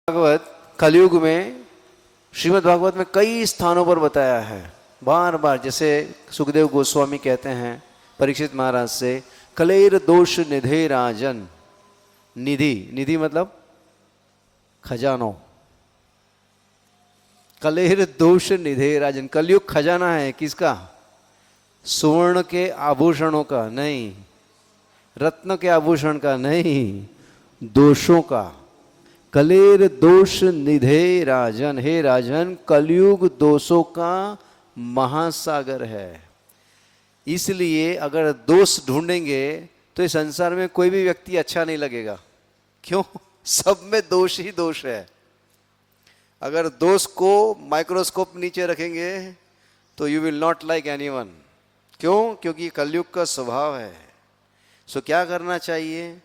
भागवत कलयुग में श्रीमद् भागवत में कई स्थानों पर बताया है बार बार। जैसे सुखदेव गोस्वामी कहते हैं परीक्षित महाराज से, कलेर दोष निधे राजन। निधि, निधि मतलब खजानो। कलेर दोष निधे राजन। कलयुग खजाना है किसका? सुवर्ण के आभूषणों का नहीं, रत्न के आभूषण का नहीं, दोषों का। कलेर दोष निधे राजन। हे राजन, कलयुग दोषों का महासागर है। इसलिए अगर दोष ढूंढेंगे तो इस संसार में कोई भी व्यक्ति अच्छा नहीं लगेगा। क्यों? सब में दोष ही दोष है। अगर दोष को माइक्रोस्कोप नीचे रखेंगे तो you will not like anyone. क्यों? क्योंकि कलयुग का स्वभाव है। सो क्या करना चाहिए?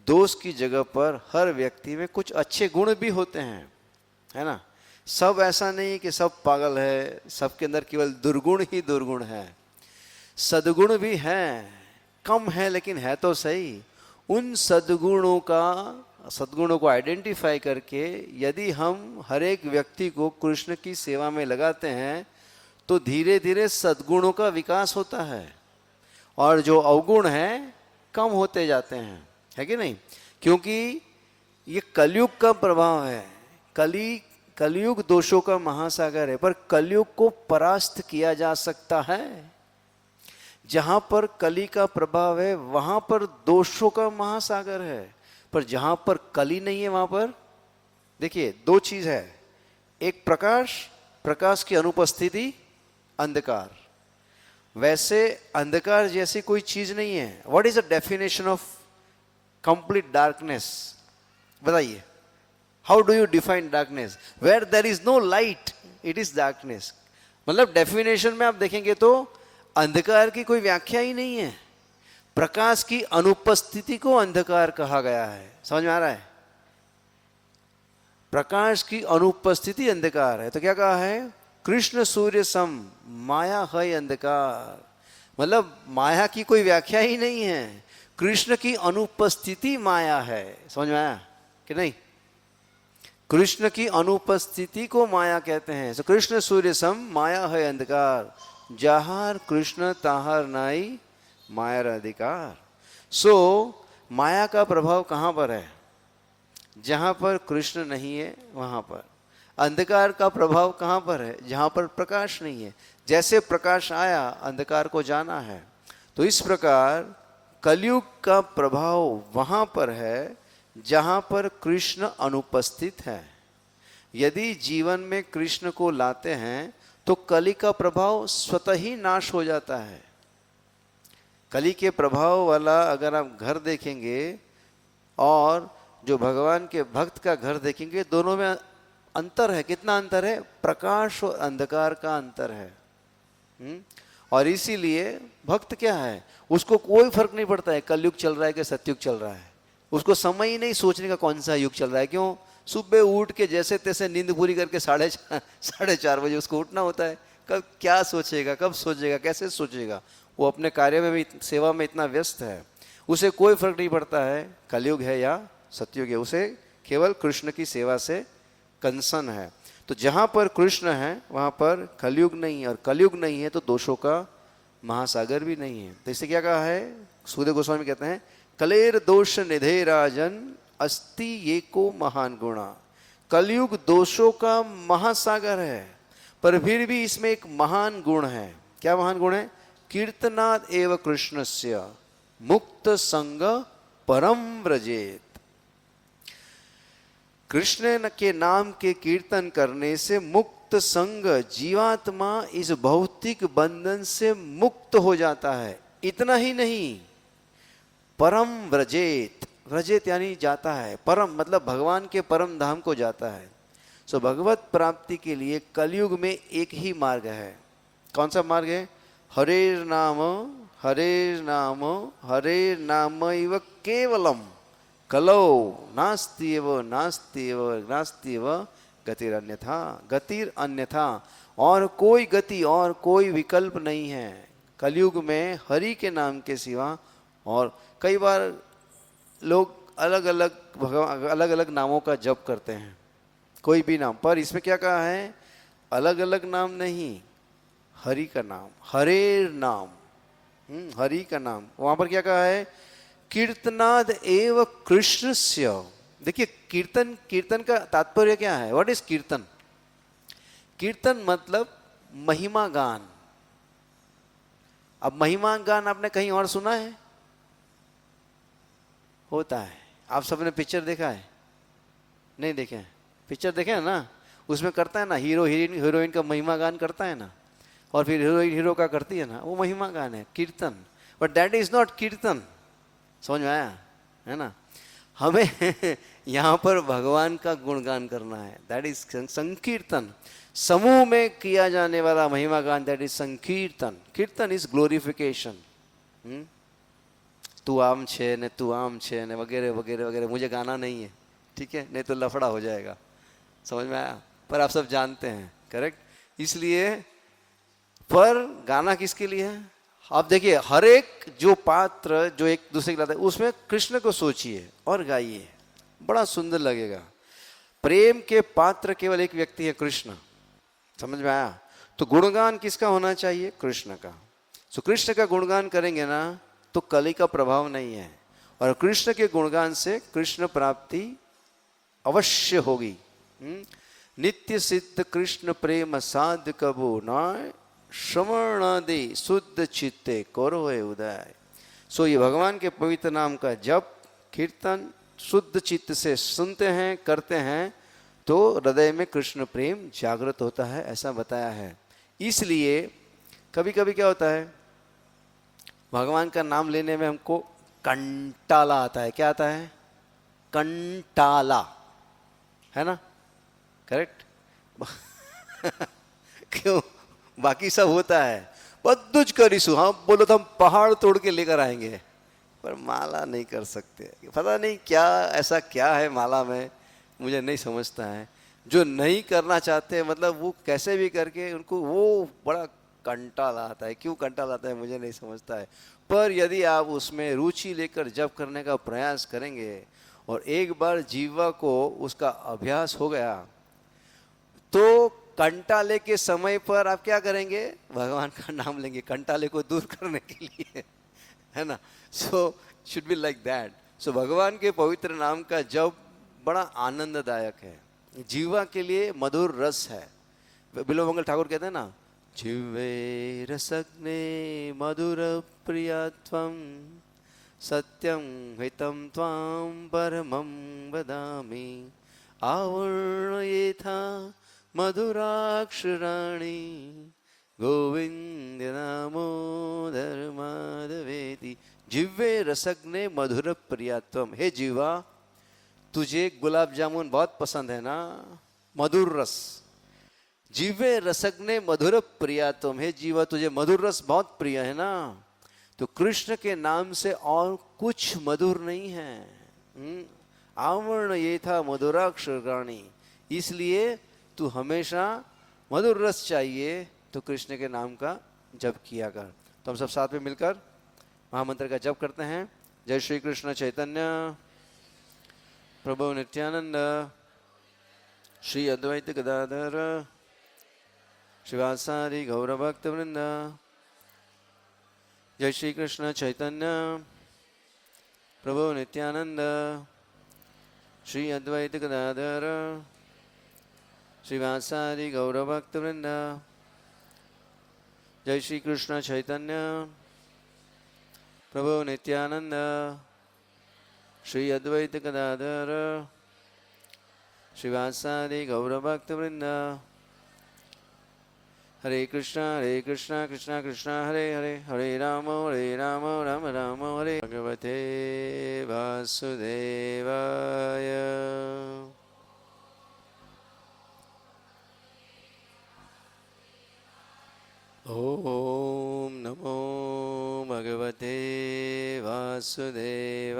दोष की जगह पर हर व्यक्ति में कुछ अच्छे गुण भी होते हैं, है ना। सब ऐसा नहीं कि सब पागल है, सबके अंदर केवल दुर्गुण ही दुर्गुण है। सद्गुण भी हैं, कम है लेकिन है तो सही। उन सद्गुणों को आइडेंटिफाई करके यदि हम हर एक व्यक्ति को कृष्ण की सेवा में लगाते हैं तो धीरे धीरे सद्गुणों का विकास होता है और जो अवगुण हैं कम होते जाते हैं, है कि नहीं। क्योंकि ये कलयुग का प्रभाव है। कलयुग दोषों का महासागर है, पर कलयुग को परास्त किया जा सकता है। जहां पर कली का प्रभाव है वहां पर दोषों का महासागर है, पर जहां पर कली नहीं है वहां पर देखिए दो चीज है। एक प्रकाश, प्रकाश की अनुपस्थिति अंधकार। वैसे अंधकार जैसी कोई चीज नहीं है। What is the definition of complete darkness? बताइए, how do you define darkness? Where there is no light it is darkness. मतलब डेफिनेशन में आप देखेंगे तो अंधकार की कोई व्याख्या ही नहीं है। प्रकाश की अनुपस्थिति को अंधकार कहा गया है। समझ में आ रहा है? प्रकाश की अनुपस्थिति अंधकार है। तो क्या कहा है? कृष्ण सूर्य सम माया है अंधकार। मतलब माया की कोई व्याख्या ही नहीं है, कृष्ण की अनुपस्थिति माया है। समझ में आया कि नहीं? कृष्ण की अनुपस्थिति को माया कहते हैं। तो कृष्ण सूर्य सम माया है अंधकार, जहार कृष्ण ताहर नाई मायर अधिकार। सो माया का प्रभाव कहाँ पर है? जहां पर कृष्ण नहीं है वहां पर। अंधकार का प्रभाव कहाँ पर है? जहां पर प्रकाश नहीं है। जैसे प्रकाश आया अंधकार को जाना है। तो इस प्रकार कलयुग का प्रभाव वहां पर है जहां पर कृष्ण अनुपस्थित है। यदि जीवन में कृष्ण को लाते हैं तो कली का प्रभाव स्वतः ही नाश हो जाता है। कली के प्रभाव वाला अगर आप घर देखेंगे और जो भगवान के भक्त का घर देखेंगे, दोनों में अंतर है। कितना अंतर है? प्रकाश और अंधकार का अंतर है। और इसीलिए भक्त क्या है, उसको कोई फर्क नहीं पड़ता है कलयुग चल रहा है कि सतयुग चल रहा है। उसको समय ही नहीं सोचने का कौन सा युग चल रहा है। क्यों? सुबह उठ के जैसे तैसे नींद पूरी करके 4:30 बजे उसको उठना होता है। कब क्या सोचेगा, कब सोचेगा, कैसे सोचेगा? वो अपने कार्य में भी, सेवा में इतना व्यस्त है, उसे कोई फर्क नहीं पड़ता है कलयुग है या सतयुग है। उसे केवल कृष्ण की सेवा से कंसर्न है। तो जहां पर कृष्ण है वहां पर कलयुग नहीं है, और कलयुग नहीं है तो दोषों का महासागर भी नहीं है। तो इससे क्या कहा है? सुखदेव गोस्वामी कहते हैं, कलेर दोष निधे राजन अस्ति ये को महान गुणा। कलयुग दोषों का महासागर है, पर फिर भी इसमें एक महान गुण है। क्या महान गुण है? कीर्तनाद एव कृष्णस्य मुक्त संग परम व्रजेत। कृष्ण के नाम के कीर्तन करने से मुक्त संग, जीवात्मा इस भौतिक बंधन से मुक्त हो जाता है। इतना ही नहीं, परम व्रजेत। व्रजेत यानी जाता है, परम मतलब भगवान के परम धाम को जाता है। सो भगवत प्राप्ति के लिए कलयुग में एक ही मार्ग है। कौन सा मार्ग है? हरेर नाम हरेर नाम हरेर नामैव केवलम कलौ नास्त्येव नास्त्येव नास्त्येव गतिर अन्यथा। गतिर अन्यथा, और कोई गति और कोई विकल्प नहीं है कलयुग में हरि के नाम के सिवा। और कई बार लोग अलग अलग नामों का जप करते हैं, कोई भी नाम, पर इसमें क्या कहा है, अलग अलग नाम नहीं, हरि का नाम, हरेर नाम, हरि का नाम। वहां पर क्या कहा है, कीर्तनाद एव कृष्णस्य। देखिए कीर्तन, कीर्तन का तात्पर्य क्या है, व्हाट इज कीर्तन? कीर्तन मतलब महिमा गान। अब महिमा गान आपने कहीं और सुना है? होता है। आप सबने पिक्चर देखा है? नहीं देखे हैं? पिक्चर देखे हैं ना, उसमें करता है ना हीरो हीरोइन का महिमा गान करता है ना, और फिर हीरोइन हीरो का करती है ना, वो महिमा गान है, कीर्तन। बट दैट इज नॉट कीर्तन। समझ में आया है ना? हमें यहाँ पर भगवान का गुणगान करना है, दैट इज संकीर्तन। समूह में किया जाने वाला महिमा गान, दैट इज संकीर्तन। कीर्तन इज ग्लोरिफिकेशन। तू आम छे ने, तू आम छे ने, वगैरह वगैरह वगैरह। मुझे गाना नहीं है, ठीक है, नहीं तो लफड़ा हो जाएगा। समझ में आया? पर आप सब जानते हैं, करेक्ट। इसलिए पर गाना किसके लिए है? आप देखिए हर एक जो पात्र जो एक दूसरे के लाता है, उसमें कृष्ण को सोचिए और गाइए, बड़ा सुंदर लगेगा। प्रेम के पात्र केवल एक व्यक्ति है, कृष्ण। समझ में आया? तो गुणगान किसका होना चाहिए? कृष्ण का। सो कृष्ण का गुणगान करेंगे ना तो कली का प्रभाव नहीं है, और कृष्ण के गुणगान से कृष्ण प्राप्ति अवश्य होगी। नित्य सिद्ध कृष्ण प्रेम साध कबो नाय, श्रवणादि शुद्ध चित्ते करो है उदय। सो ये भगवान के पवित्र नाम का जप कीर्तन शुद्ध चित्त से सुनते हैं, करते हैं, तो हृदय में कृष्ण प्रेम जागृत होता है, ऐसा बताया है। इसलिए कभी कभी क्या होता है, भगवान का नाम लेने में हमको कंटाला आता है। क्या आता है? कंटाला, है ना? करेक्ट। क्यों? बाकी सब होता है, बद्दुज करिसु, हाँ बोलो तो हम पहाड़ तोड़ के लेकर आएंगे, पर माला नहीं कर सकते। पता नहीं क्या ऐसा क्या है माला में, मुझे नहीं समझता है। जो नहीं करना चाहते, मतलब वो कैसे भी करके उनको वो बड़ा कंटाला आता है। क्यों कंटाला आता है मुझे नहीं समझता है। पर यदि आप उसमें रुचि लेकर जप करने का प्रयास करेंगे और एक बार जीवा को उसका अभ्यास हो गया, तो कंटाले के समय पर आप क्या करेंगे? भगवान का नाम लेंगे कंटाले को दूर करने के लिए, है ना? So should be like that. So भगवान के पवित्र नाम का जप बड़ा आनंददायक है, जीवा के लिए मधुर रस है। बिल्वमंगल ठाकुर कहते हैं ना, जिह्वे रसग्ने मधुर प्रियत्वं, सत्यं हितं त्वां परमं वदामि, आवृण्येथा मधुराक्षराणि, गोविंद नामोदर माधवेति। जिह्वे रसग्ने मधुर प्रियत्वम। हे जीवा, तुझे गुलाब जामुन बहुत पसंद है ना, मधुर रस। जिह्वे रसग्ने मधुर प्रियत्वम, हे जीवा तुझे मधुर रस बहुत प्रिय है ना, तो कृष्ण के नाम से और कुछ मधुर नहीं है। आवरण ये था मधुराक्षराणि। इसलिए तू हमेशा मधुर रस चाहिए तो कृष्ण के नाम का जप किया कर। तो हम सब साथ में मिलकर महामंत्र का जप करते हैं। जय श्री कृष्ण चैतन्य प्रभु नित्यानंद, श्री अद्वैत गदाधर शिवासादि गौर भक्त वृंद। जय श्री कृष्ण चैतन्य प्रभु नित्यानंद, श्री अद्वैत गदाधर श्रीवासादि गौर भक्त वृंद। जय श्री कृष्ण चैतन्य प्रभु नित्यानंद, श्री अद्वैत गदाधर श्रीवासादि गौर भक्त वृंद। हरे कृष्णा कृष्णा कृष्णा हरे हरे, हरे राम राम राम हरे। भगवते वासुदेवाय। ओम नमो भगवते वासुदेवाय।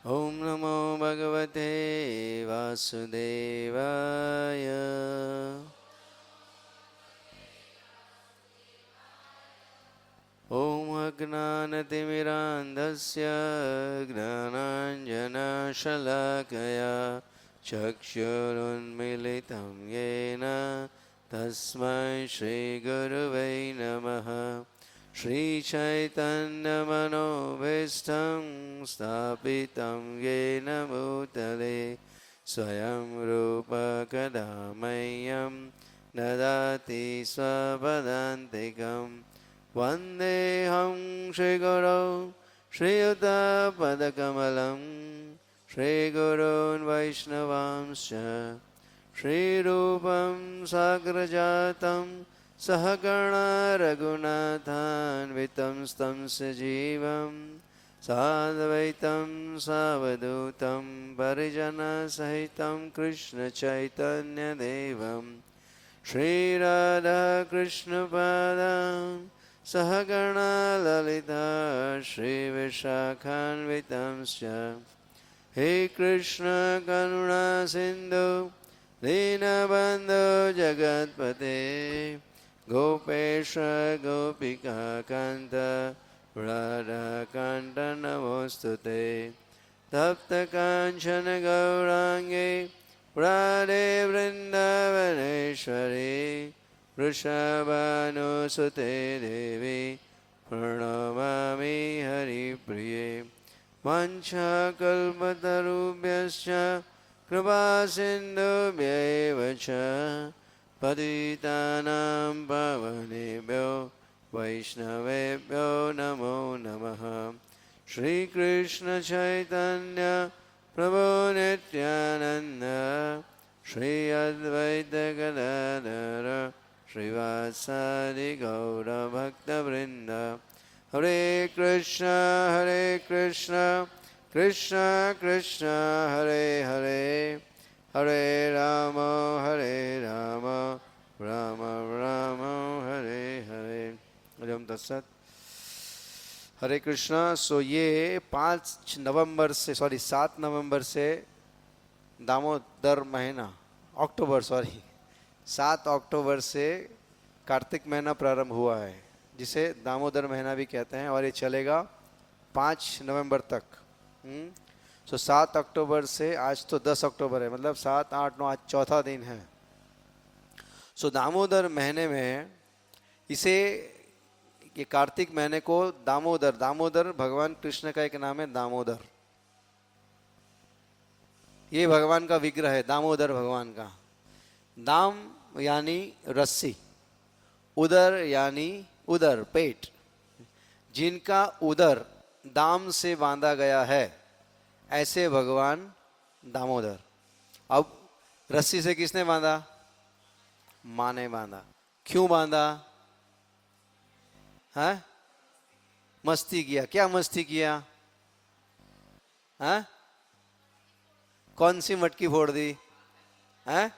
ओम नमो भगवते वासुदेवाय। ओम अज्ञानतिमिरान्धस्य तस्य ज्ञानाञ्जनशलाकया चक्षुरुन्मीलितं येन तस्मै श्रीगुरुवे नमः। श्रीचैतन्यमनोभीष्टं स्थापितं येन भूतले स्वयं रूप कदा मह्यं ददाति स्वपदान्तिकं। वन्देऽहं श्रीगुरौ श्रीयुतपदकमलं श्रीगुरून् वैष्णवांश्च श्रीरूपं साग्रजातं सहगणा रघुनाथान्वितं तं सजीवं साद्वैतं सावधूतं परिजनसहितं कृष्णचैतन्यदेवं श्रीराधाकृष्णपादान् सहगणा ललिता श्रीविशाखान्वितंश्च। हे कृष्ण करुणा सिन्धु दीनबन्धो जगत्पते गोपेश गोपिकान्त राधाकान्त नमोऽस्तुते। तप्तकाञ्चन गौराङ्गे राधे वृन्दावनेश्वरी वृषभानुसुते देवी प्रणमामि हरिप्रिये। वाञ्छाकल्पतरुभ्यश्च कृपासिन्धुभ्यैव च पतितानां पावनेभ्यो वैष्णवेभ्यो नमो नमः। श्रीकृष्ण चैतन्य प्रभो नित्यानन्द श्री अद्वैत गदाधर श्रीवासादि गौरभक्तवृन्द। हरे कृष्ण कृष्ण कृष्ण हरे हरे हरे राम राम राम हरे हरे। ओम तत्सत। हरे कृष्णा। सो ये 7 नवंबर से दामोदर महीना 7 अक्टूबर से कार्तिक महीना प्रारंभ हुआ है, जिसे दामोदर महीना भी कहते हैं, और ये चलेगा 5 नवंबर तक। सो 7 अक्टूबर से आज तो 10 अक्टूबर है, मतलब 7, 8, 9 आज चौथा दिन है। सो दामोदर महीने में ये कार्तिक महीने को दामोदर भगवान कृष्ण का एक नाम है दामोदर। ये भगवान का विग्रह है, दामोदर भगवान का। दाम यानी रस्सी, उदर यानी उदर पेट, जिनका उदर दाम से बांधा गया है, ऐसे भगवान दामोदर। अब रस्सी से किसने बांधा? माँ ने बांधा। क्यों बांधा? है मस्ती किया। क्या मस्ती किया? है कौन सी मटकी फोड़ दी? है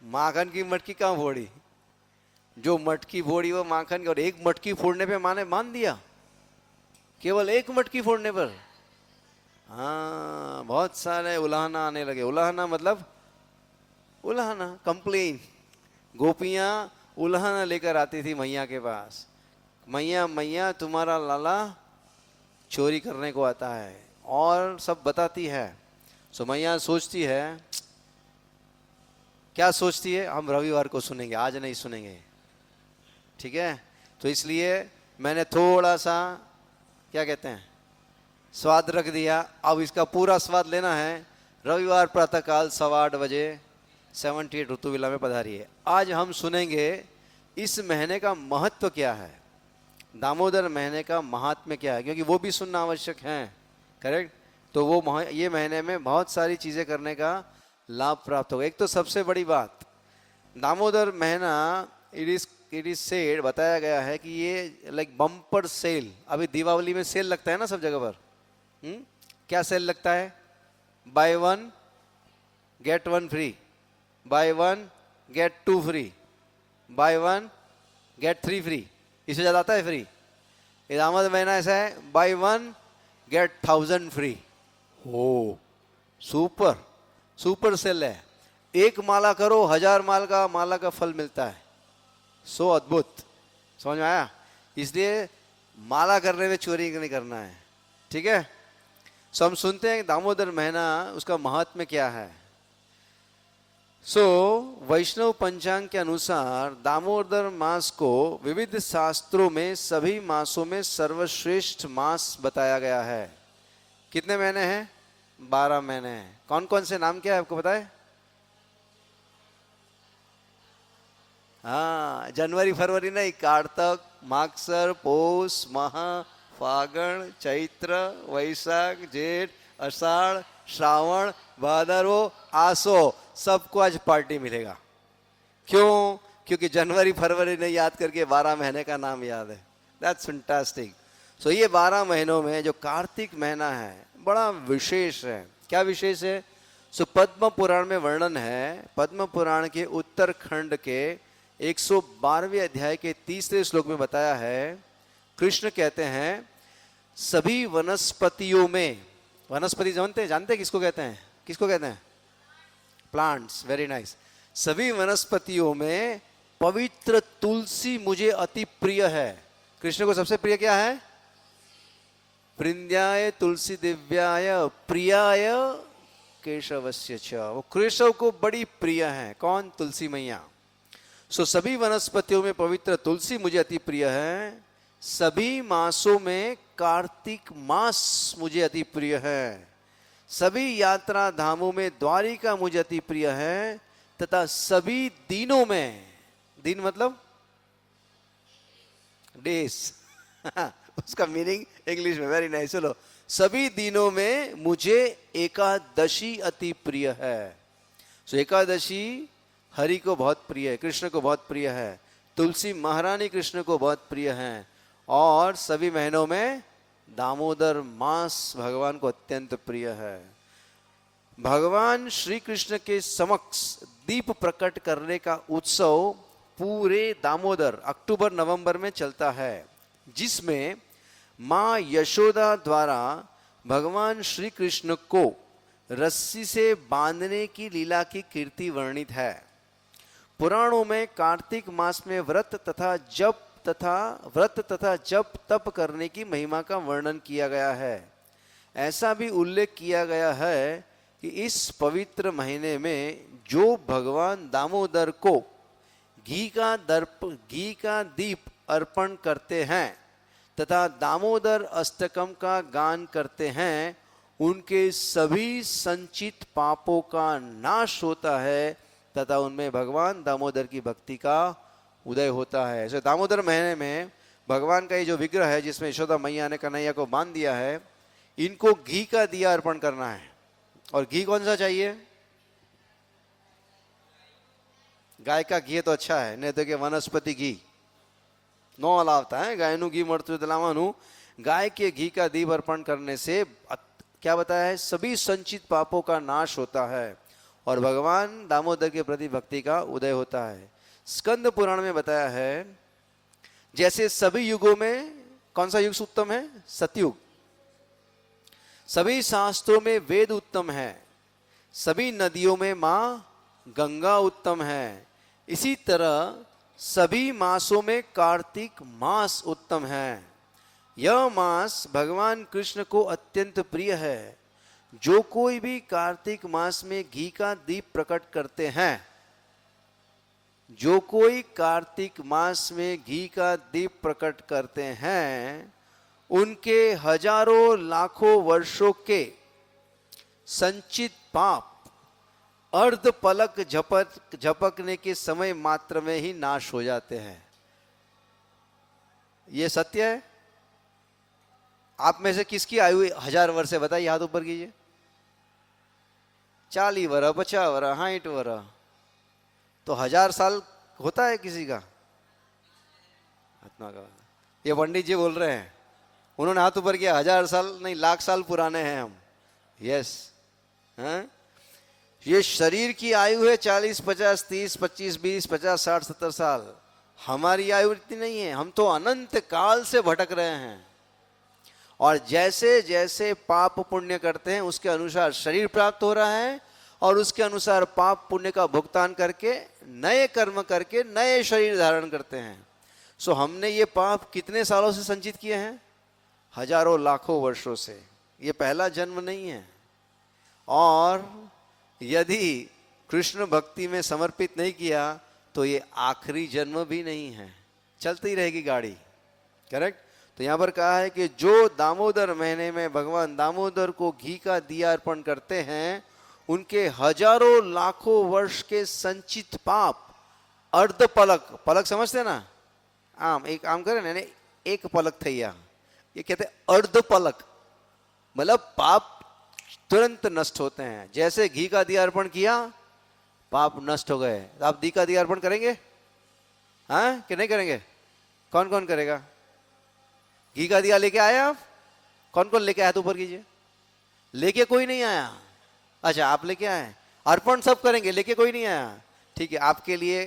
माखन की मटकी कहाँ फोड़ी? जो मटकी फोड़ी वो माखन की, और एक मटकी फोड़ने पे माँ ने मान दिया, केवल एक मटकी फोड़ने पर। हाँ, बहुत सारे उलाहना आने लगे। उलाहना मतलब उलाहना, कंप्लेन। गोपियां उलाहना लेकर आती थी मैया के पास, मैया तुम्हारा लाला चोरी करने को आता है, और सब बताती है। सो मैया सोचती है, क्या सोचती है? हम रविवार को सुनेंगे, आज नहीं सुनेंगे, ठीक है? तो इसलिए मैंने थोड़ा सा, क्या कहते हैं, स्वाद रख दिया। अब इसका पूरा स्वाद लेना है। रविवार प्रातःकाल 8:15 बजे 78 ऋतुविला में पधारिए। आज हम सुनेंगे इस महीने का महत्व क्या है, दामोदर महीने का महात्म्य क्या है, क्योंकि वो भी सुनना आवश्यक है। करेक्ट? तो वो ये महीने में बहुत सारी चीज़ें करने का लाभ प्राप्त होगा। एक तो सबसे बड़ी बात, दामोदर महीना इट इज सेड, बताया गया है कि ये लाइक बम्पर सेल। अभी दीपावली में सेल लगता है ना सब जगह पर। क्या सेल लगता है? Buy 1 get 1 free, buy 1 get 2 free, buy 1 get 3 free. इससे ज़्यादा आता है फ्री? ये दामोदर महीना ऐसा है, बाय 1 गेट 1000 फ्री। हो, सुपर सेल है। एक माला करो, 1000 माला का फल मिलता है। सो अद्भुत। समझ में आया? इसलिए माला करने में चोरी नहीं करना है। ठीक है। सो हम सुनते हैं दामोदर महीना, उसका महात्म्य क्या है। वैष्णव पंचांग के अनुसार दामोदर मास को विविध शास्त्रों में सभी मासों में सर्वश्रेष्ठ मास बताया गया है। कितने महीने हैं? 12 महीने हैं। कौन कौन से नाम क्या है आपको पता है? हाँ, जनवरी फरवरी नहीं, कार्तक, मागसर, पौष, महा, फागण, चैत्र, वैशाख, जेठ, आषाढ़, श्रावण, भादरवो, आसो, सबको आज पार्टी मिलेगा। क्यों? क्योंकि जनवरी फरवरी नहीं याद करके 12 महीने का नाम याद है। That's fantastic. सो ये 12 महीनों में जो कार्तिक महीना है बड़ा विशेष है। क्या विशेष है? पद्म पुराण में वर्णन है। पद्म पुराण के उत्तरखंड के 112वें अध्याय के 3रे श्लोक में बताया है, कृष्ण कहते हैं सभी वनस्पतियों में, वनस्पति जानते हैं किसको कहते हैं? किसको कहते हैं? प्लांट्स। Very nice. सभी वनस्पतियों में पवित्र तुलसी मुझे अति प्रिय है। कृष्ण को सबसे प्रिय क्या है? प्रिंद्याय तुलसी दिव्याय प्रियाय केशवस्य च। वो केशव को बड़ी प्रिय है। कौन? तुलसी मैया। सभी वनस्पतियों में पवित्र तुलसी मुझे अति प्रिय है। सभी मासों में कार्तिक मास मुझे अति प्रिय है। सभी यात्रा धामों में द्वारिका मुझे अति प्रिय है। तथा सभी दिनों में, दिन मतलब डेज उसका मीनिंग इंग्लिश में। Very nice. चलो, सभी दिनों में मुझे एकादशी अति प्रिय है। एकादशी हरि को बहुत प्रिय है, कृष्ण को बहुत प्रिय है। तुलसी महारानी कृष्ण को बहुत प्रिय है। और सभी महीनों में दामोदर मास भगवान को अत्यंत प्रिय है। भगवान श्री कृष्ण के समक्ष दीप प्रकट करने का उत्सव पूरे दामोदर अक्टूबर नवंबर में चलता है, जिसमें माँ यशोदा द्वारा भगवान श्री कृष्ण को रस्सी से बांधने की लीला की कीर्ति वर्णित है। पुराणों में कार्तिक मास में व्रत तथा जप तप करने की महिमा का वर्णन किया गया है। ऐसा भी उल्लेख किया गया है कि इस पवित्र महीने में जो भगवान दामोदर को घी का दीप अर्पण करते हैं तथा दामोदर अष्टकम का गान करते हैं, उनके सभी संचित पापों का नाश होता है तथा उनमें भगवान दामोदर की भक्ति का उदय होता है। ऐसे दामोदर महीने में भगवान का ये जो विग्रह है, जिसमें यशोदा मैया ने कन्हैया को बांध दिया है, इनको घी का दिया अर्पण करना है। और घी कौन सा चाहिए? गाय का घी तो अच्छा है, नहीं तो कि वनस्पति घी नो अलावता है। गायनु घी मरतु दिलावानु। गाय के घी का दीप अर्पण करने से क्या बताया है? सभी संचित पापों का नाश होता है और भगवान दामोदर के प्रति भक्ति का उदय होता है। स्कंद पुराण में बताया है, जैसे सभी युगों में कौन सा युग उत्तम है? सतयुग। सभी शास्त्रों में वेद उत्तम है। सभी नदियों में माँ गंगा उत्तम है। इसी तरह सभी मासों में कार्तिक मास उत्तम है। यह मास भगवान कृष्ण को अत्यंत प्रिय है। जो कोई भी कार्तिक मास में घी का दीप प्रकट करते हैं, जो कोई कार्तिक मास में घी का दीप प्रकट करते हैं, उनके हजारों लाखों वर्षों के संचित पाप अर्ध पलक झपकने के समय मात्र में ही नाश हो जाते हैं। यह सत्य है। आप में से किसकी आयु 1000 वर्ष है? बताइए, हाथ ऊपर कीजिए। 40 वर्ष, 50 वर्ष, 60 वर्ष, तो 1000 साल होता है किसी का? आत्मा का। ये पंडित जी बोल रहे हैं, उन्होंने हाथ ऊपर किया। 1000 साल नहीं, लाख साल पुराने हैं हम। यस, हैं? ये शरीर की आयु है 40, 50, 30, 25, 20, 50, 60, 70 साल। हमारी आयु इतनी नहीं है। हम तो अनंत काल से भटक रहे हैं। और जैसे जैसे पाप पुण्य करते हैं, उसके अनुसार शरीर प्राप्त हो रहा है और उसके अनुसार पाप पुण्य का भुगतान करके नए कर्म करके नए शरीर धारण करते हैं। सो हमने ये पाप कितने सालों से संचित किए हैं? हजारों लाखों वर्षों से। ये पहला जन्म नहीं है। और यदि कृष्ण भक्ति में समर्पित नहीं किया तो ये आखिरी जन्म भी नहीं है, चलती रहेगी गाड़ी। करेक्ट। तो यहां पर कहा है कि जो दामोदर महीने में भगवान दामोदर को घी का दिया अर्पण करते हैं, उनके हजारों लाखों वर्ष के संचित पाप अर्ध पलक, पलक समझते ना, आम एक आम करे ना, एक पलक थैया, ये कहते अर्ध पलक, मतलब पाप तुरंत नष्ट होते हैं। जैसे घी का दिया अर्पण किया, पाप नष्ट हो गए। तो आप घी का दिया अर्पण करेंगे हाँ कि नहीं करेंगे? कौन कौन करेगा? घी का दिया लेके आए आप? कौन कौन लेके आया तो ऊपर कीजिए। लेके कोई नहीं आया? अच्छा, आप लेके आए। अर्पण सब करेंगे, लेके कोई नहीं आया। ठीक है, आपके लिए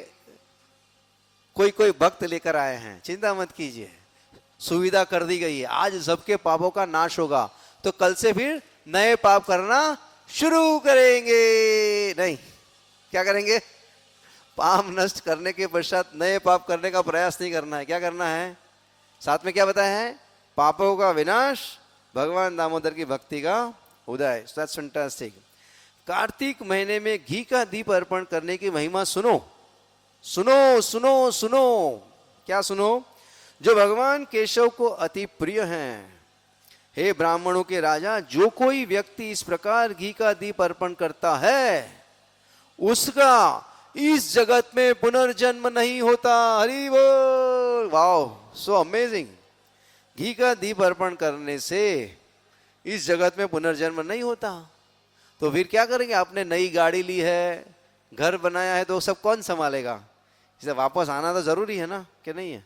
कोई कोई भक्त लेकर आए हैं, चिंता मत कीजिए, सुविधा कर दी गई है। आज सबके पापों का नाश होगा, तो कल से फिर नए पाप करना शुरू करेंगे। नहीं, क्या करेंगे? पाप नष्ट करने के पश्चात नए पाप करने का प्रयास नहीं करना है। क्या करना है? साथ में क्या बताया है? पापों का विनाश, भगवान दामोदर की भक्ति का उदय। That's fantastic. कार्तिक महीने में घी का दीप अर्पण करने की महिमा सुनो, सुनो सुनो सुनो। क्या सुनो? जो भगवान केशव को अति प्रिय हैं। हे ब्राह्मणों के राजा, जो कोई व्यक्ति इस प्रकार घी का दीप अर्पण करता है, उसका इस जगत में पुनर्जन्म नहीं होता। हरि बोल। Wow, so amazing. घी का दीप अर्पण करने से इस जगत में पुनर्जन्म नहीं होता। तो फिर क्या करेंगे? आपने नई गाड़ी ली है, घर बनाया है, तो सब कौन संभालेगा? इसे वापस आना तो जरूरी है ना, कि नहीं है?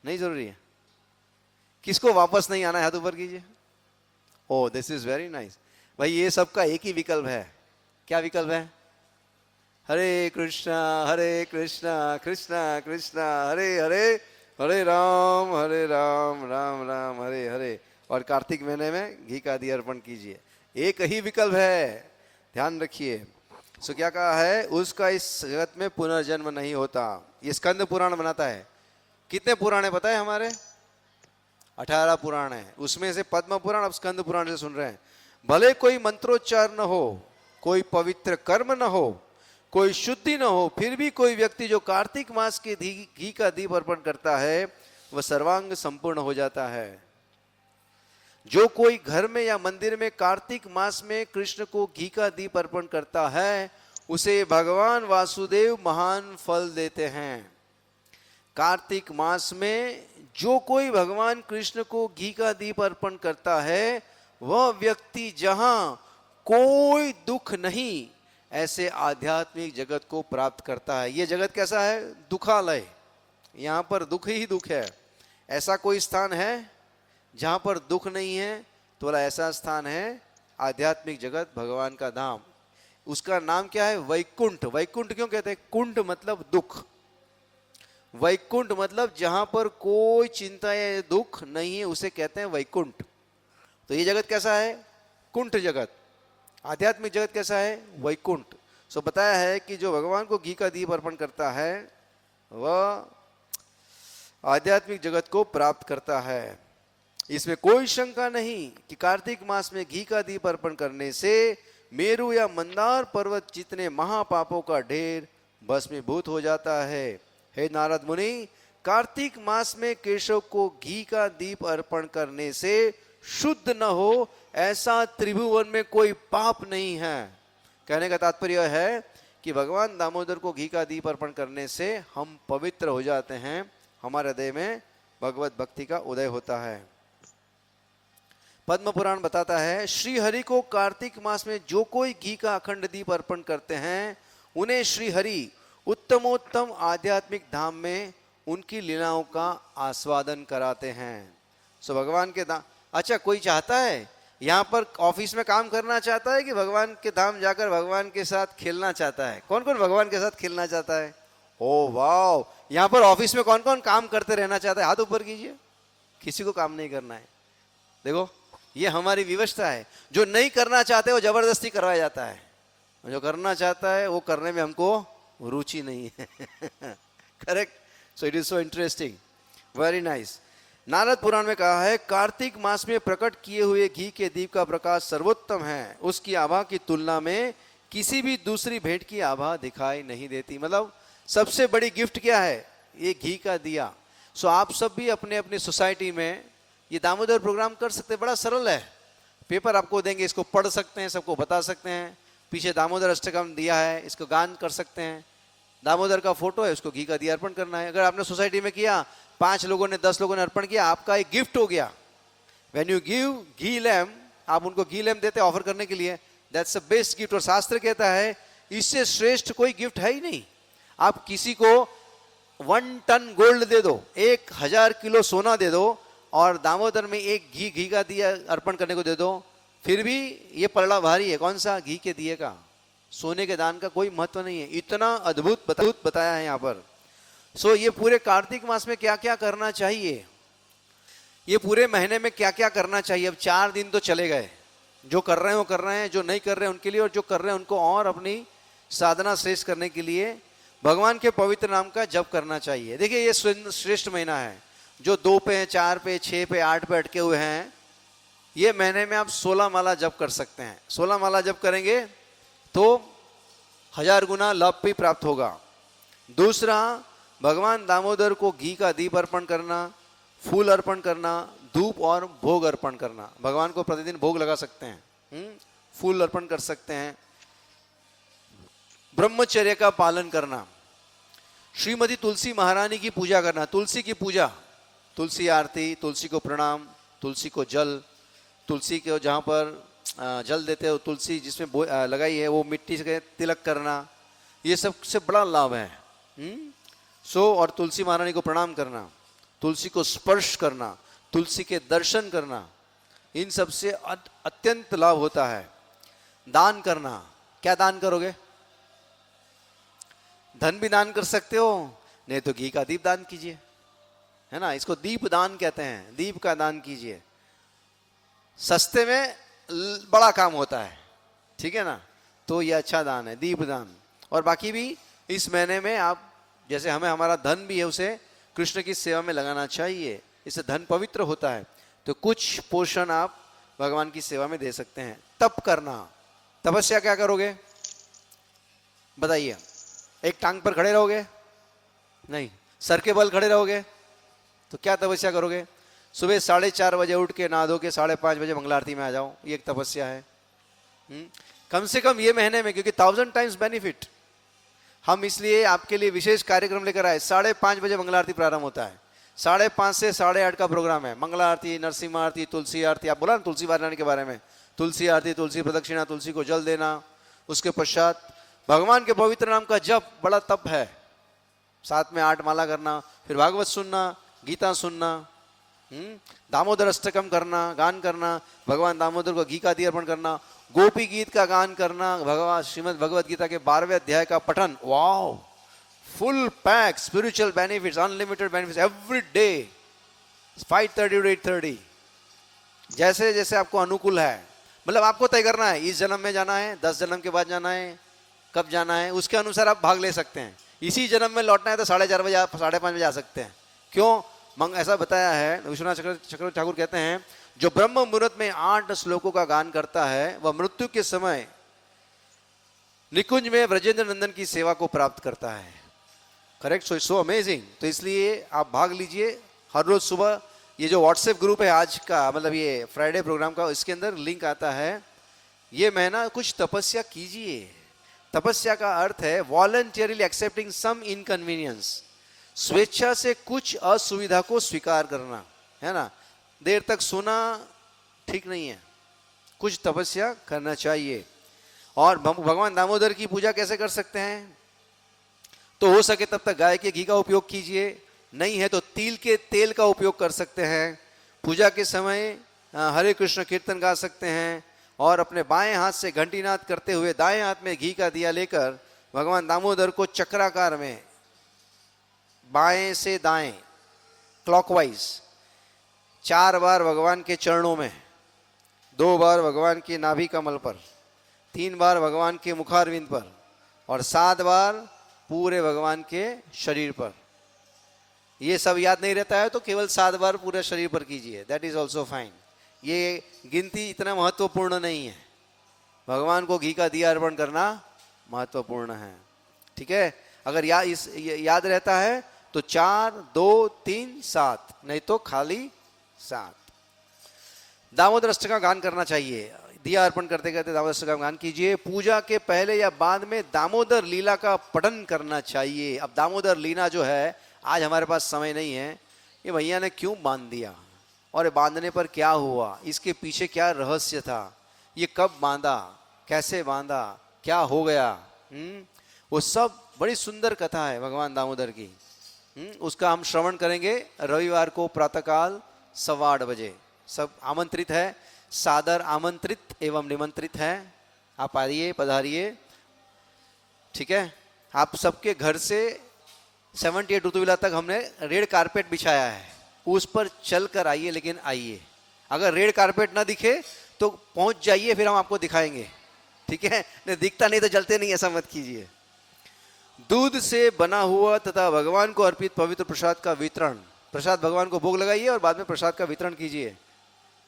नहीं जरूरी है? किसको वापस नहीं आना है? हाथ ऊपर कीजिए। ओह, दिस इज वेरी नाइस। भाई, ये सबका एक ही विकल्प है। क्या विकल्प है? हरे कृष्णा कृष्णा कृष्णा हरे हरे, हरे राम राम राम हरे हरे। और कार्तिक महीने में घी का दिया अर्पण कीजिए। एक ही विकल्प है, ध्यान रखिए। सो क्या कहा है? उसका इस जगत में पुनर्जन्म नहीं होता। ये स्कंद पुराण बनाता है। कितने पुराण है पता है हमारे? 18 पुराण है। उसमें से पद्म पुराण, अब स्कंद पुराण से सुन रहे हैं। भले कोई मंत्रोच्चार न हो, कोई पवित्र कर्म न हो, कोई शुद्धि न हो, फिर भी कोई व्यक्ति जो कार्तिक मास के घी का दीप अर्पण करता है, वह सर्वांग संपूर्ण हो जाता है। जो कोई घर में या मंदिर में कार्तिक मास में कृष्ण को घी का दीप अर्पण करता है, उसे भगवान वासुदेव महान फल देते हैं। कार्तिक मास में जो कोई भगवान कृष्ण को घी का दीप अर्पण करता है, वह व्यक्ति जहां कोई दुख नहीं, ऐसे आध्यात्मिक जगत को प्राप्त करता है। यह जगत कैसा है? दुखालय। यहां पर दुख ही दुख है। ऐसा कोई स्थान है जहां पर दुख नहीं है? तो बोला ऐसा स्थान है आध्यात्मिक जगत, भगवान का धाम। उसका नाम क्या है? वैकुंठ। वैकुंठ क्यों कहते हैं? कुंठ मतलब दुख, वैकुंठ मतलब जहां पर कोई चिंता या दुख नहीं है, उसे कहते हैं वैकुंठ। तो ये जगत कैसा है? कुंठ जगत। आध्यात्मिक जगत कैसा है? वैकुंठ। सो बताया है कि जो भगवान को घी का दीप अर्पण करता है, वह आध्यात्मिक जगत को प्राप्त करता है। इसमें कोई शंका नहीं कि कार्तिक मास में घी का दीप अर्पण करने से मेरु या मंदार पर्वत जितने महापापों का ढेर भस्मीभूत हो जाता है। हे नारद मुनि, कार्तिक मास में केशव को घी का दीप अर्पण करने से शुद्ध न हो, ऐसा त्रिभुवन में कोई पाप नहीं है। कहने का तात्पर्य है कि भगवान दामोदर को घी का दीप अर्पण करने से हम पवित्र हो जाते हैं, हमारे हृदय में भगवत भक्ति का उदय होता है। पद्म पुराण बताता है, श्री हरि को कार्तिक मास में जो कोई घी का अखंड दीप अर्पण करते हैं, उन्हें श्री हरि उत्तमोत्तम आध्यात्मिक धाम में उनकी लीलाओं का आस्वादन कराते हैं। सो भगवान के धाम। अच्छा, कोई चाहता है यहाँ पर ऑफिस में काम करना चाहता है कि भगवान के धाम जाकर भगवान के साथ खेलना चाहता है? कौन कौन भगवान के साथ खेलना चाहता है? ओ वाह, यहाँ पर ऑफिस में कौन कौन काम करते रहना चाहता है? हाथ ऊपर कीजिए। किसी को काम नहीं करना है। देखो, ये हमारी व्यवस्था है। जो नहीं करना चाहते वो जबरदस्ती करवाया जाता है, जो करना चाहता है वो करने में हमको रुचि नहीं है। Correct. So it is so interesting, very nice. Narada Purana में कहा है, कार्तिक मास में प्रकट किए हुए घी के दीप का प्रकाश सर्वोत्तम है, उसकी आभा की तुलना में किसी भी दूसरी भेंट की आभा दिखाई नहीं देती। मतलब सबसे बड़ी गिफ्ट क्या है? ये घी का दिया। सो आप सब भी अपने अपने सोसाइटी में ये दामोदर प्रोग्राम कर सकते हैं। बड़ा सरल है, पेपर आपको देंगे, इसको पढ़ सकते हैं, सबको बता सकते हैं। पीछे दामोदर अष्टकम दिया है, इसको गान कर सकते हैं। दामोदर का फोटो है, उसको घी का दिया अर्पण करना है। अगर आपने सोसाइटी में किया, 5 लोगों ने 10 लोगों ने अर्पण किया, आपका एक गिफ्ट हो गया। When you give ghee lamp, आप उनको घी लैम्प देते ऑफर करने के लिए, दैट्स द बेस्ट गिफ्ट। और शास्त्र कहता है इससे श्रेष्ठ कोई गिफ्ट है ही नहीं। आप किसी को 1 टन गोल्ड दे दो, 1000 किलो सोना दे दो, और दामोदर में एक घी का दिया अर्पण करने को दे दो, फिर भी ये पलड़ा भारी है। कौन सा? घी के दिए का। सोने के दान का कोई महत्व नहीं है। इतना अद्भुत बताया है यहाँ पर। सो ये पूरे कार्तिक मास में क्या क्या करना चाहिए, ये पूरे महीने में क्या क्या करना चाहिए। अब 4 दिन तो चले गए, जो कर रहे हैं वो कर रहे हैं, जो नहीं कर रहे हैं उनके लिए, और जो कर रहे हैं उनको और अपनी साधना श्रेष्ठ करने के लिए भगवान के पवित्र नाम का जप करना चाहिए। देखिए ये श्रेष्ठ महीना है। जो 2 पे, 4 पे, 6 पे, 8 पे अटके हुए हैं, ये महीने में आप 16 माला जप कर सकते हैं। 16 माला जप करेंगे तो 1000 गुना लाभ भी प्राप्त होगा। दूसरा, भगवान दामोदर को घी का दीप अर्पण करना, फूल अर्पण करना, धूप और भोग अर्पण करना। भगवान को प्रतिदिन भोग लगा सकते हैं, फूल अर्पण कर सकते हैं। ब्रह्मचर्य का पालन करना, श्रीमती तुलसी महारानी की पूजा करना। तुलसी की पूजा, तुलसी आरती, तुलसी को प्रणाम, तुलसी को जल, तुलसी को जहाँ पर जल देते हो, तुलसी जिसमें लगाई है वो मिट्टी से तिलक करना, ये सबसे बड़ा लाभ है। और तुलसी महारानी को प्रणाम करना, तुलसी को स्पर्श करना, तुलसी के दर्शन करना, इन सब से अत्यंत लाभ होता है। दान करना, क्या दान करोगे? धन भी दान कर सकते हो, नहीं तो घी का दीप दान कीजिए, है ना। इसको दीप दान कहते हैं, दीप का दान कीजिए। सस्ते में बड़ा काम होता है, ठीक है ना। तो ये अच्छा दान है, दीप दान। और बाकी भी इस महीने में आप, जैसे हमारा धन भी है, उसे कृष्ण की सेवा में लगाना चाहिए, इससे धन पवित्र होता है। तो कुछ पोषण आप भगवान की सेवा में दे सकते हैं। तप करना, तपस्या क्या करोगे बताइए? एक टांग पर खड़े रहोगे? नहीं। सर के बल खड़े रहोगे? तो क्या तपस्या करोगे? सुबह 4:30 बजे उठ के नहा धो के 5:30 बजे मंगला आरती में आ जाओ, ये एक तपस्या है। कम से कम ये महीने में, क्योंकि 1000 टाइम्स बेनिफिट, हम इसलिए आपके लिए विशेष कार्यक्रम लेकर आए। 5:30 बजे मंगला आरती प्रारंभ होता है, 5:30 से 8:30 का प्रोग्राम है। मंगला आरती, नरसिंह आरती, तुलसी आरती। आप बोला ना तुलसी वारायण के बारे में, तुलसी आरती, तुलसी प्रदक्षिणा, तुलसी को जल देना। उसके पश्चात भगवान के पवित्र नाम का जप, बड़ा तप है। साथ में 8 माला करना, फिर भागवत सुनना, गीता सुनना, दामोदर अष्टकम करना, गान करना, भगवान दामोदर को घी का दिया अर्पण करना, गोपी गीत का गान करना, भगवान श्रीमद् भगवद गीता के 12वें अध्याय का पठन। Wow, full pack spiritual benefits, unlimited benefits every day, 5:30 to 8:30, जैसे जैसे आपको अनुकूल है। मतलब आपको तय करना है, इस जन्म में जाना है, 10 जन्म के बाद जाना है, कब जाना है, उसके अनुसार आप भाग ले सकते हैं। इसी जन्म में लौटना है तो 4:30 बजे, 5:30 बजे आ सकते हैं। क्यों? ऐसा बताया है, विश्वनाथ चक्रवर्ती ठाकुर कहते हैं, जो ब्रह्म मुहूर्त में 8 श्लोकों का गान करता है, वह मृत्यु के समय निकुंज में ब्रजेंद्र नंदन की सेवा को प्राप्त करता है। Correct, so amazing. तो इसलिए आप भाग लीजिए हर रोज सुबह। ये जो व्हाट्सएप ग्रुप है आज का, मतलब ये फ्राइडे प्रोग्राम का, इसके अंदर लिंक आता है। ये महीना कुछ तपस्या कीजिए। तपस्या का अर्थ है वॉलंटियरली एक्सेप्टिंग सम इनकन्वीनियंस, स्वेच्छा से कुछ असुविधा को स्वीकार करना, है ना। देर तक सोना ठीक नहीं है, कुछ तपस्या करना चाहिए। और भगवान दामोदर की पूजा कैसे कर सकते हैं? तो हो सके तब तक गाय के घी का उपयोग कीजिए, नहीं है तो तिल के तेल का उपयोग कर सकते हैं। पूजा के समय हरे कृष्ण कीर्तन गा सकते हैं, और अपने बाएं हाथ से घंटीनाद करते हुए दाएं हाथ में घी का दिया लेकर भगवान दामोदर को चक्राकार में बाएं से दाएं क्लॉकवाइज 4 बार भगवान के चरणों में, 2 बार भगवान के नाभि कमल पर, 3 बार भगवान के मुखारविंद पर, और 7 बार पूरे भगवान के शरीर पर। ये सब याद नहीं रहता है तो केवल 7 बार पूरे शरीर पर कीजिए, दैट इज ऑल्सो फाइन। ये गिनती इतना महत्वपूर्ण नहीं है, भगवान को घी का दिया अर्पण करना महत्वपूर्ण है। ठीक है, अगर याद रहता है तो 4, 2, 3, 7, नहीं तो खाली 7। दामोदर अष्टकम का गान करना चाहिए, दिया अर्पण करते करते दामोदर अष्टकम का गान कीजिए। पूजा के पहले या बाद में दामोदर लीला का पठन करना चाहिए। अब दामोदर लीला जो है, आज हमारे पास समय नहीं है, ये भैया ने क्यों बांध दिया और ये बांधने पर क्या हुआ, इसके पीछे क्या रहस्य था, ये कब बांधा, कैसे बांधा, क्या हो गया, वो सब बड़ी सुंदर कथा है भगवान दामोदर की। उसका हम श्रवण करेंगे रविवार को प्रातःकाल 8:15 बजे। सब आमंत्रित है, सादर आमंत्रित एवं निमंत्रित है, आप आइए, पधारिए। ठीक है, आप सबके घर से 78 ऋतुविला तक हमने रेड कारपेट बिछाया है, उस पर चल कर आइए, लेकिन आइए। अगर रेड कारपेट ना दिखे तो पहुंच जाइए, फिर हम आपको दिखाएंगे। ठीक है, नहीं दिखता नहीं तो चलते नहीं, ऐसा मत कीजिए। दूध से बना हुआ तथा भगवान को अर्पित पवित्र प्रसाद का वितरण, प्रसाद भगवान को भोग लगाइए और बाद में प्रसाद का वितरण कीजिए।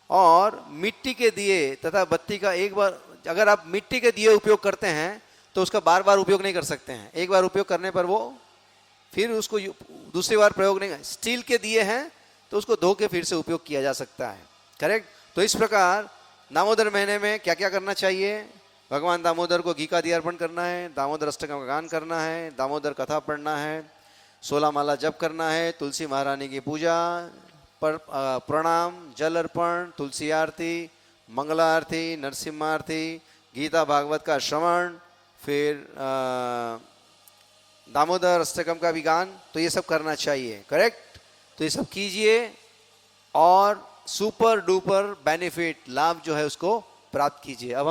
और मिट्टी के दिए तथा बत्ती का एक बार, अगर आप मिट्टी के दिए उपयोग करते हैं तो उसका बार बार उपयोग नहीं कर सकते हैं, एक बार उपयोग करने पर वो फिर उसको दूसरी बार प्रयोग नहीं। स्टील के दिए हैं तो उसको धो के फिर से उपयोग किया जा सकता है। करेक्ट। तो इस प्रकार दामोदर महीने में क्या क्या करना चाहिए, भगवान दामोदर को घी का दिया अर्पण करना है, दामोदर अष्टकम का गान करना है, दामोदर कथा पढ़ना है, 16 माला जप करना है, तुलसी महारानी की पूजा, प्रणाम, जल अर्पण, तुलसी आरती, मंगला आरती, नरसिम्हा आरती, गीता भागवत का श्रवण, फिर दामोदर अष्टकम का भी गान, तो ये सब करना चाहिए। करेक्ट। तो ये सब कीजिए और सुपर डुपर बेनिफिट, लाभ जो है उसको प्राप्त कीजिए। अब